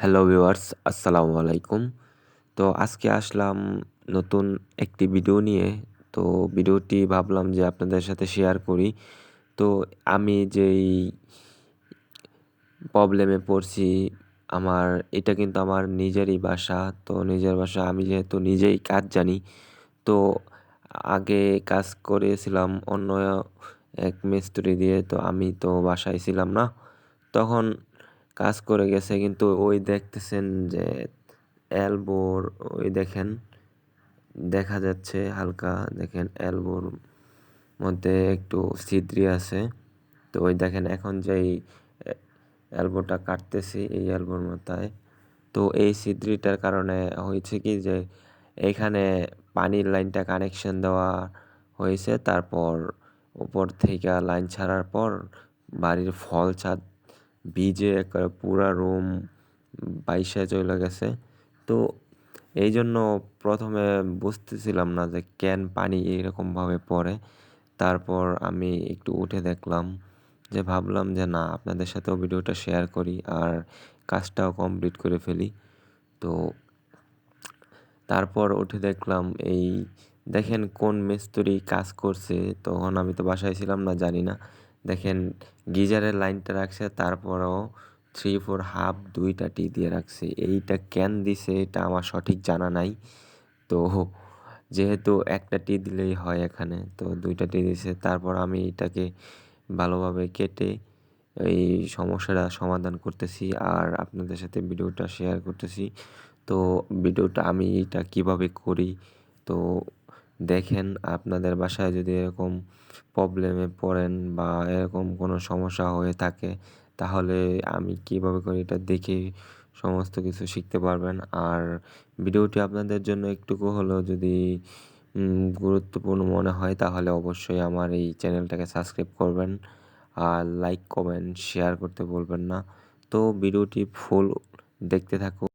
Hello viewers, আসসালামু আলাইকুম। তো আজকে আসলাম নতুন একটি ভিডিও নিয়ে। তো ভিডিওটি ভাবলাম যে আপনাদের সাথে শেয়ার করি। তো আমি যেই প্রবলেমে পড়ছি, আমার এটা কিন্তু আমার নিজেরই বাসা। তো নিজের বাসা, আমি যেহেতু নিজেই কাজ জানি, তো আগে কাজ করেছিলাম অন্য এক মিস্ত্রি দিয়ে। তো আমি তো বাসায় ছিলাম না। তখন কাজ করে গেছে, কিন্তু ওই দেখতেছেন যে এলবোর, ওই দেখেন দেখা যাচ্ছে হালকা, দেখেন এলবোর মধ্যে একটু ছিদ্রি আছে। তো ওই দেখেন এখন যেই এলবোটা কাটতেছি, এই এলবোর মাথায় তো এই ছিদ্রিটার কারণে হয়েছে কি যে এখানে পানির লাইনটা কানেকশন দেওয়া হয়েছে, তারপর উপর থেকে লাইন ছাড়ার পর বাড়ির ফল ছাদ ভিজে একেবারে পুরা রুম বাইসা চলে গেছে। তো এই জন্য প্রথমে বুঝতেছিলাম না যে কেন পানি এইরকমভাবে পড়ে। তারপর আমি একটু উঠে দেখলাম, যে ভাবলাম যে না, আপনাদের সাথেও ভিডিওটা শেয়ার করি আর কাজটাও কমপ্লিট করে ফেলি। তো তারপর উঠে দেখলাম, এই দেখেন কোন মিস্ত্রি কাজ করছে। তখন আমি তো বাসায় ছিলাম না, জানি না। দেখেন গিজারের লাইনটা রাখছে, তারপরেও 3/4 হাফ 2টা টি দিয়ে রাখছে। এইটা কেন দিছে এটা আমার সঠিক জানা নাই। তো যেহেতু একটা টি দিলেই হয় এখানে, তো 2টা টি দিছে। তারপর আমি এটাকে ভালোভাবে কেটে এই সমস্যাটা সমাধান করতেছি আর আপনাদের সাথে ভিডিওটা শেয়ার করতেছি। তো ভিডিওটা আমি এটা কিভাবে করি, তো দেখেন আপনাদের বাসায় যদি এরকম প্রবলেমে পড়েন বা এরকম কোনো সমস্যা হয়ে থাকে, তাহলে আমি কিভাবে করি এটা দেখে সমস্ত কিছু শিখতে পারবেন। আর ভিডিওটি আপনাদের জন্য একটুকু হলেও যদি গুরুত্বপূর্ণ মনে হয়, তাহলে অবশ্যই আমার এই চ্যানেলটাকে সাবস্ক্রাইব করবেন আর লাইক, কমেন্ট, শেয়ার করতে বলবেন না। তো ভিডিওটি ফুল দেখতে থাকুন।